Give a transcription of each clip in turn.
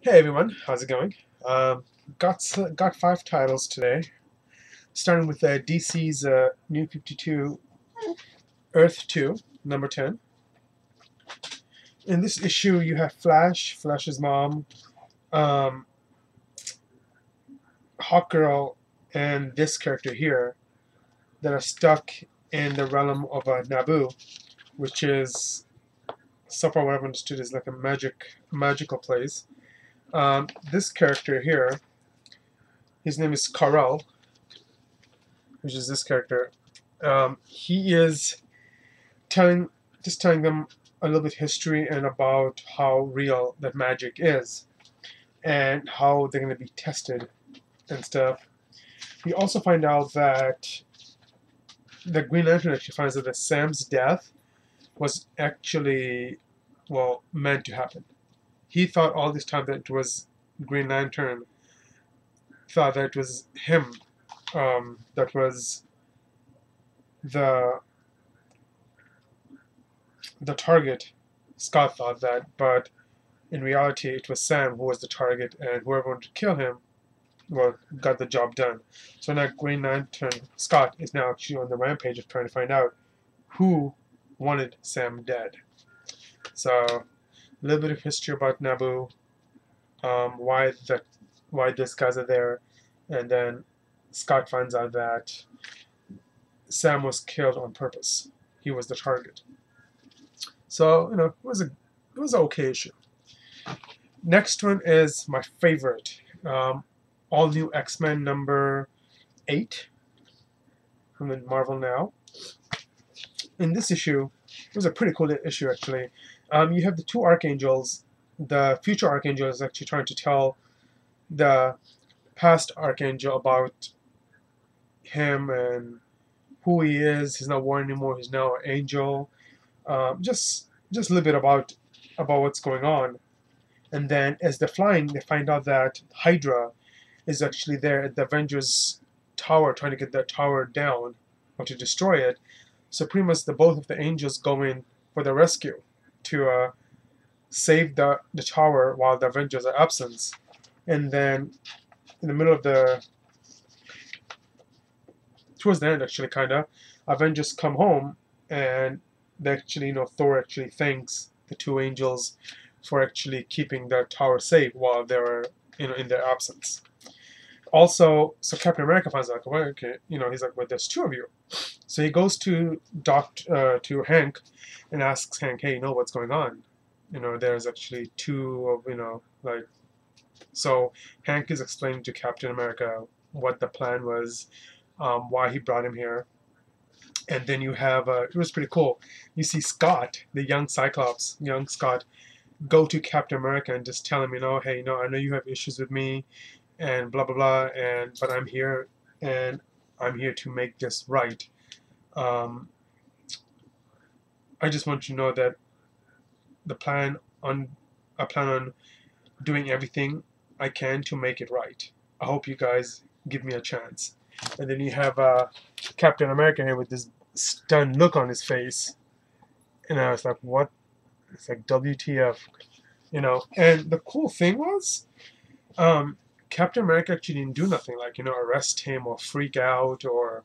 Hey everyone, how's it going? Got 5 titles today, starting with DC's New 52 Earth 2, number 10. In this issue, you have Flash's mom, um, Hawkgirl, and this character here that are stuck in the realm of Naboo, which is, so far what I've understood, is like a magical place. This character here, his name is Kal-El, which is this character. He is telling telling them a little bit history and about how real that magic is and how they're going to be tested and stuff. We also find out that the Green Lantern actually finds out that Sam's death was actually, well, meant to happen. He thought all this time that it was Green Lantern, thought that it was him, that was the the target. Scott thought that, but in reality, it was Sam who was the target, and whoever wanted to kill him, well, got the job done. So now Green Lantern Scott is now actually on the rampage of trying to find out who wanted Sam dead. So a little bit of history about Naboo, why these guys are there, and then Scott finds out that Sam was killed on purpose. He was the target. So it was an okay issue. Next one is my favorite. All New X-Men number 8 from the Marvel Now. In this issue, it was a pretty cool issue actually. You have the two archangels. The future archangel is actually trying to tell the past archangel about him and who he is. He's not war anymore. He's now an angel. Just a little bit about what's going on. And then as they're flying, they find out that Hydra is actually there at the Avengers tower, trying to get that tower down or to destroy it. So pretty much both of the angels go in for the rescue to save the tower while the Avengers are absent. And then in the middle of towards the end actually kinda, Avengers come home and they actually, Thor actually thanks the two angels for actually keeping the tower safe while they were, in their absence. Also, so Captain America finds out, well, okay, he's like, well, there's two of you. So he goes to to Hank and asks Hank, hey, what's going on? There's actually two of, like, so Hank is explaining to Captain America what the plan was, why he brought him here. And then you have, it was pretty cool. You see Scott, the young Cyclops, young Scott, go to Captain America and just tell him, hey, I know you have issues with me, and blah blah blah, but I'm here, and I'm here to make this right. Um, I just want you to know that the plan on I plan on doing everything I can to make it right. I hope you guys give me a chance. And then you have Captain America here with this stunned look on his face, and I was like, what? It's like WTF, And the cool thing was, Captain America actually didn't do nothing like, arrest him or freak out or,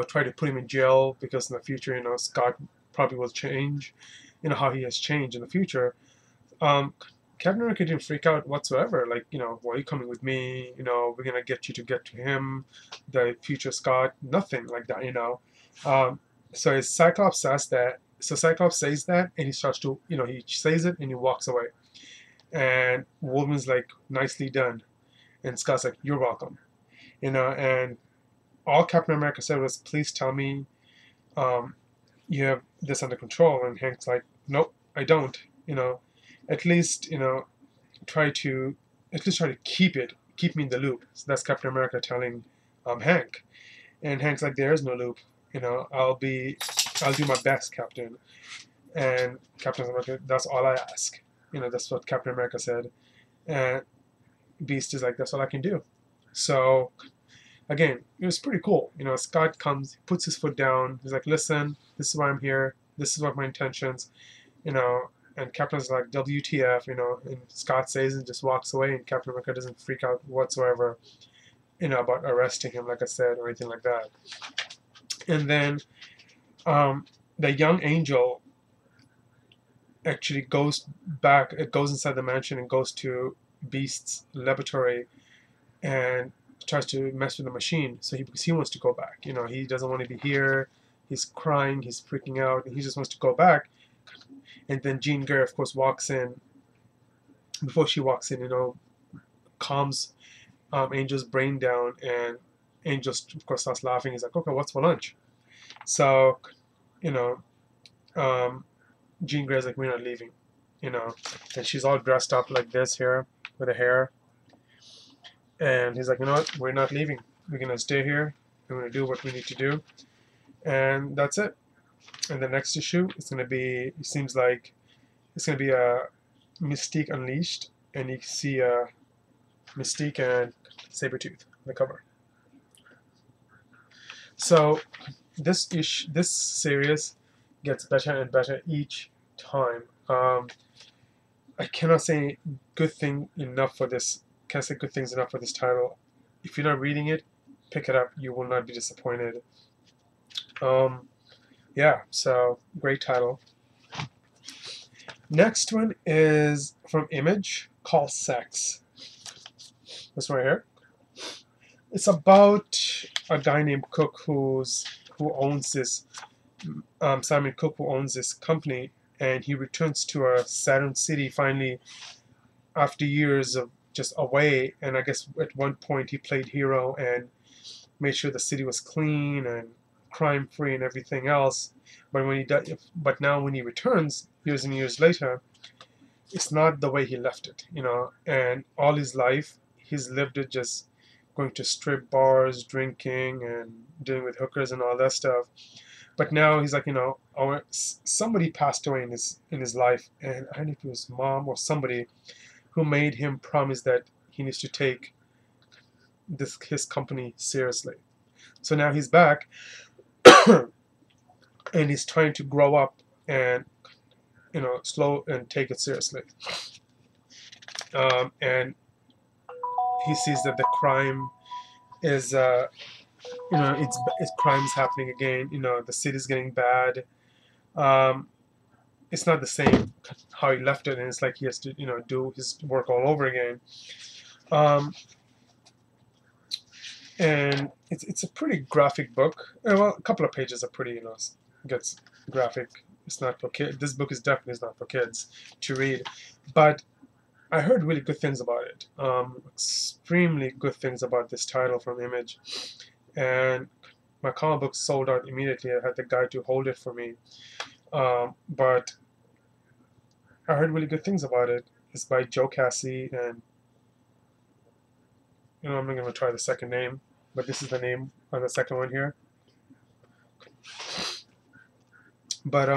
try to put him in jail because in the future, Scott probably will change, how he has changed in the future. Captain America didn't freak out whatsoever. Like, why are you coming with me? We're going to get you to get to him, the future Scott. Nothing like that. So Cyclops says that. So Cyclops says that, and he starts to, he says it and he walks away. And Wolverine's like, nicely done. And Scott's like, you're welcome. And all Captain America said was, please tell me you have this under control. And Hank's like, nope, I don't. At least, try to keep me in the loop. So that's Captain America telling Hank. And Hank's like, there is no loop. I'll do my best, Captain. And Captain America, that's all I ask. That's what Captain America said. And Beast is like, that's all I can do. So, again, it was pretty cool. Scott comes, puts his foot down. He's like, listen, this is why I'm here. This is what my intentions. and Captain's like, WTF, and Scott says and just walks away, and Captain America doesn't freak out whatsoever, about arresting him, like I said, or anything like that. And then the young angel actually goes back, it goes inside the mansion and goes to Beast's laboratory and tries to mess with the machine. So because he wants to go back, he doesn't want to be here. He's crying, he's freaking out, and he just wants to go back. And then Jean Grey, of course, walks in. Before she walks in, calms Angel's brain down, and Angel, of course, starts laughing. He's like, "Okay, what's for lunch?" So, you know, um, Jean Grey's like, "We're not leaving," and she's all dressed up like this here with her hair, and he's like, "You know what? We're not leaving. We're gonna stay here. We're gonna do what we need to do," and that's it. And the next issue is gonna be. It seems like it's gonna be a Mystique Unleashed, and you can see Mystique and Sabretooth on the cover. So this series gets better and better each time. I cannot say good thing enough for this. Can't say good things enough for this title. If you're not reading it, pick it up. You will not be disappointed. Yeah, so great title. Next one is from Image, called Sex. This one right here. It's about a guy named Cook who owns this Simon Cook, who owns this company, and he returns to a Saturn City finally after years of just away. And I guess at one point he played hero and made sure the city was clean and crime free and everything else. But now when he returns years and years later, it's not the way he left it, And all his life he's lived it just going to strip bars, drinking, and dealing with hookers and all that stuff. But now he's like, somebody passed away in his life, and I don't know if it was mom or somebody who made him promise that he needs to take his company seriously. So now he's back, and he's trying to grow up and slow and take it seriously. And he sees that the crime is it's crimes happening again. The city's getting bad. It's not the same how he left it, and it's like he has to do his work all over again. And it's a pretty graphic book. Well, a couple of pages are pretty gets graphic. It's not for kids. This book is definitely not for kids to read, but I heard really good things about it. Extremely good things about this title from Image. And my comic book sold out immediately. I had the guy to hold it for me. But I heard really good things about it. It's by Joe Cassie, and I'm not going to try the second name, but this is the name on the second one here. But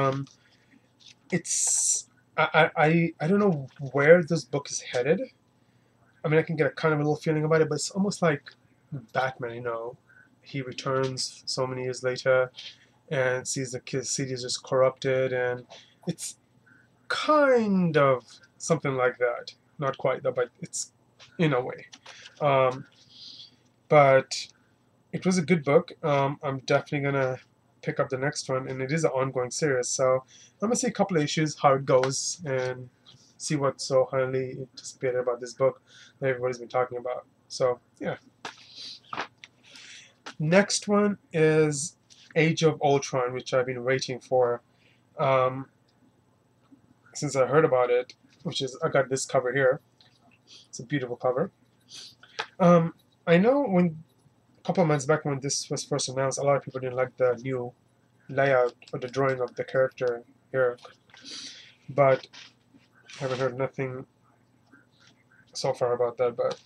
it's I don't know where this book is headed. I mean, I can get a kind of a little feeling about it, but it's almost like Batman. He returns so many years later and sees the city is just corrupted, and it's kind of something like that. Not quite, but it's in a way. But it was a good book. I'm definitely gonna pick up the next one, and it is an ongoing series. So I'm gonna see a couple of issues, how it goes, and see what's so highly anticipated about this book that everybody's been talking about. So yeah. Next one is Age of Ultron, which I've been waiting for since I heard about it. I got this cover here. It's a beautiful cover. I know a couple of months back when this was first announced, a lot of people didn't like the new layout or the drawing of the character here, but I haven't heard nothing so far about that, but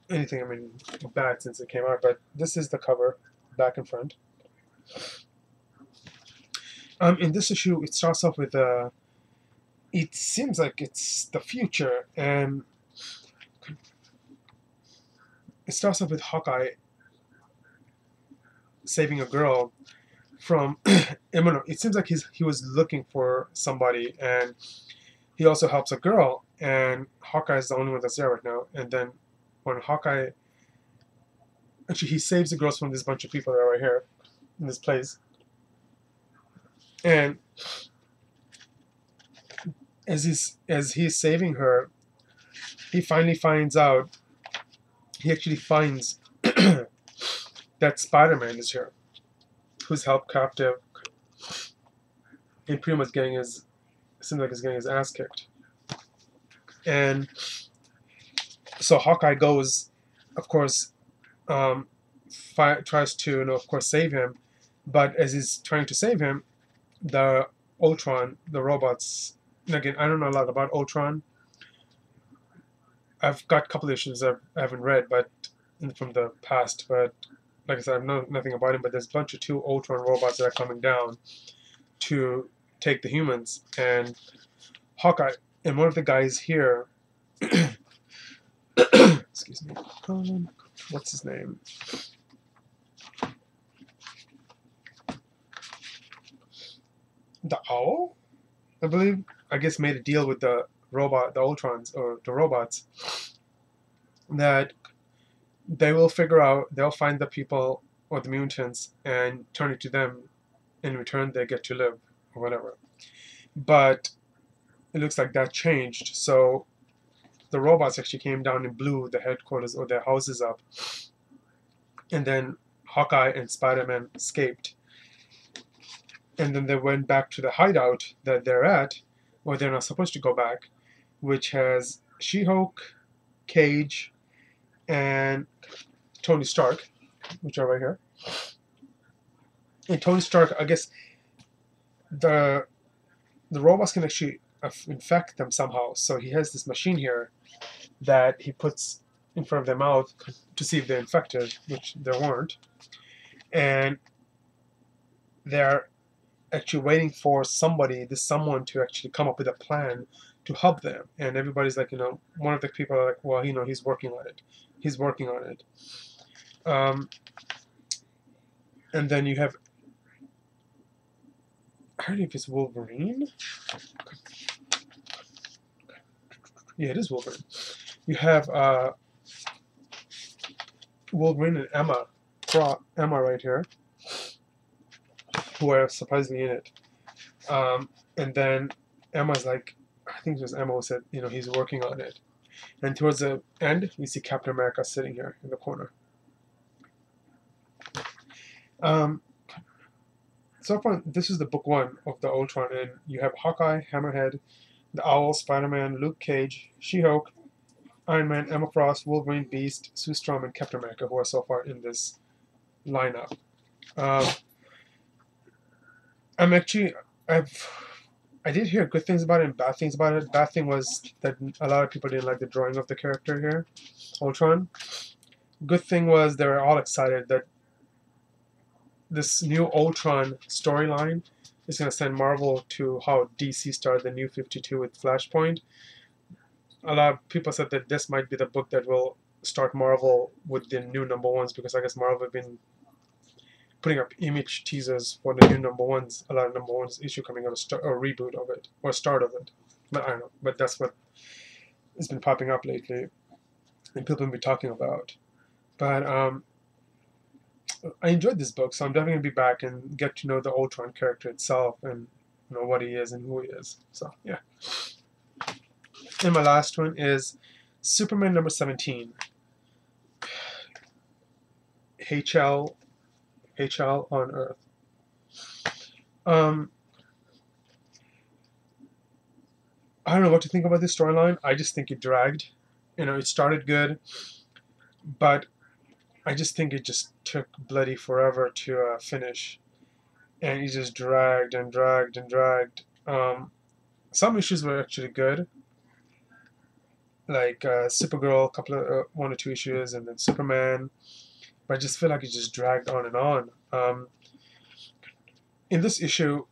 anything, bad since it came out. But this is the cover, back and front. In this issue, it starts off with it seems like it's the future, and it starts off with Hawkeye saving a girl from Imano. It seems like he was looking for somebody, and he also helps a girl, and Hawkeye is the only one that's there right now. And then when Hawkeye, actually, he saves the girls from this bunch of people that are right here in this place, and as he's saving her, he finally finds out. He actually finds that Spider-Man is here, who's held captive, and pretty much seems like he's getting his ass kicked. And so Hawkeye goes, of course, tries to, of course, save him. But as he's trying to save him, the Ultron, the robots. And again, I don't know a lot about Ultron. I've got a couple of issues I haven't read, but from the past. But like I said, I know nothing about him. But there's a bunch of 2 Ultron robots that are coming down to take the humans, and Hawkeye and one of the guys here. Excuse me. What's his name? The Owl, I believe. I guess made a deal with the Ultrons or the robots, that they'll find the people or the mutants and turn it to them. In return, they get to live or whatever. But it looks like that changed. So the robots actually came down and blew the headquarters or their houses up. And then Hawkeye and Spider-Man escaped. And then they went back to the hideout that they're at, where they're not supposed to go back, which has She-Hulk, Cage, and Tony Stark, which are right here. And Tony Stark, I guess the robots can actually infect them somehow. So he has this machine here that he puts in front of their mouth to see if they're infected, which they weren't. And they're actually waiting for someone to actually come up with a plan to help them. And everybody's like, one of the people are like, well, he's working on it. He's working on it. And then you have, I don't know if it's Wolverine. Yeah, it is Wolverine. You have Wolverine and Emma right here, who are supposedly in it. And then Emma's like, I think it was Emma who said, he's working on it. And towards the end, we see Captain America sitting here in the corner. So far, this is the book 1 of the Ultron, and you have Hawkeye, Hammerhead, the Owl, Spider-Man, Luke Cage, She-Hulk, Iron Man, Emma Frost, Wolverine, Beast, Sue Storm, and Captain America, who are so far in this lineup. I did hear good things about it and bad things about it. Bad thing was that a lot of people didn't like the drawing of the character here, Ultron. Good thing was they were all excited that this new Ultron storyline is going to send Marvel to how DC started the New 52 with Flashpoint. A lot of people said that this might be the book that will start Marvel with the new number 1s, because I guess Marvel have been putting up image teasers for the new number 1s, a lot of number 1s issue coming out, a reboot of it, or start of it. But I don't know, but that's what has been popping up lately, and people have been talking about. But I enjoyed this book, so I'm definitely going to be back and get to know the Ultron character itself, and what he is and who he is. So, yeah. And my last one is Superman number 17. HL on Earth. I don't know what to think about this storyline. I just think it dragged. It started good, but I just think it just took bloody forever to finish. And it just dragged and dragged and dragged. Some issues were actually good, like Supergirl, one or two issues, and then Superman. But I just feel like it just dragged on and on. In this issue,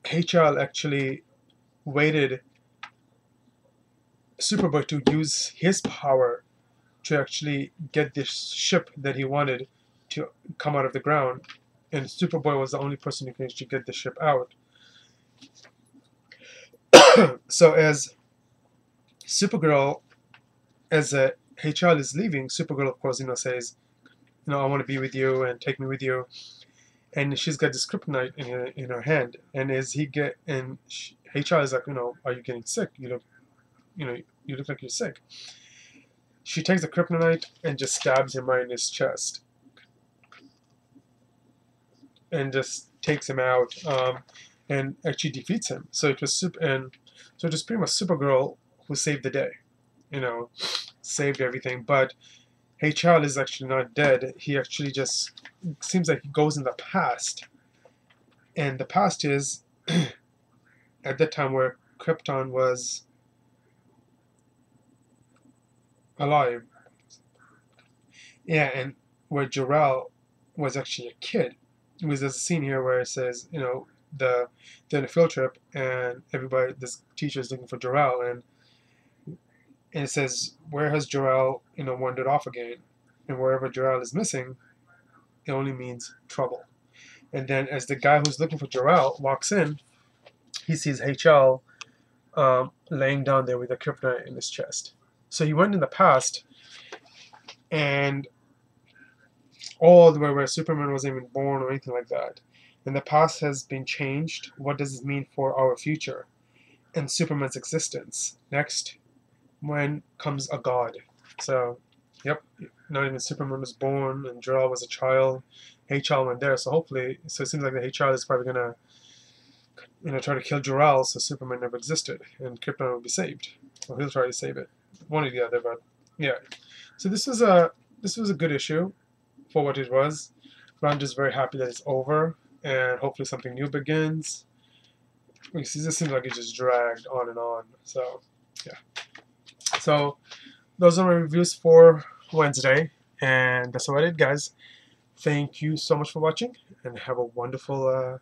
HL actually waited Superboy to use his power to actually get this ship that he wanted to come out of the ground. and Superboy was the only person who can actually get the ship out. So as Supergirl, as HR is leaving, Supergirl, of course, says, I want to be with you and take me with you. And she's got this kryptonite in her hand. And as HR is like, are you getting sick? You look like you're sick. She takes the kryptonite and just stabs him right in his chest, and just takes him out, and actually defeats him. So it was so it was pretty much Supergirl who saved the day, saved everything. But Hey Child is actually not dead. He actually just seems like he goes in the past, and the past is at that time where Krypton was alive. Yeah, and where Jor-El was actually a kid. There's a scene here where it says, they're in a field trip, and this teacher is looking for Jor-El, and it says, where has Jor-El, wandered off again? And wherever Jor-El is missing, it only means trouble. And then as the guy who's looking for Jor-El walks in, he sees HL laying down there with a kryptonite in his chest. So he went in the past, and all the way where Superman wasn't even born or anything like that. And the past has been changed. What does this mean for our future and Superman's existence? Next, when comes a god? So, yep, not even Superman was born, and Jor-El was a child. HL went there, so hopefully, it seems like the HL is probably gonna, try to kill Jor-El, so Superman never existed, and Krypton will be saved. Or he'll try to save it, one or the other. But yeah, so this was a good issue for what it was. But I'm just very happy that it's over, and hopefully something new begins. This seems like it just dragged on and on. So yeah. So those are my reviews for Wednesday, and that's about it, guys. Thank you so much for watching, and have a wonderful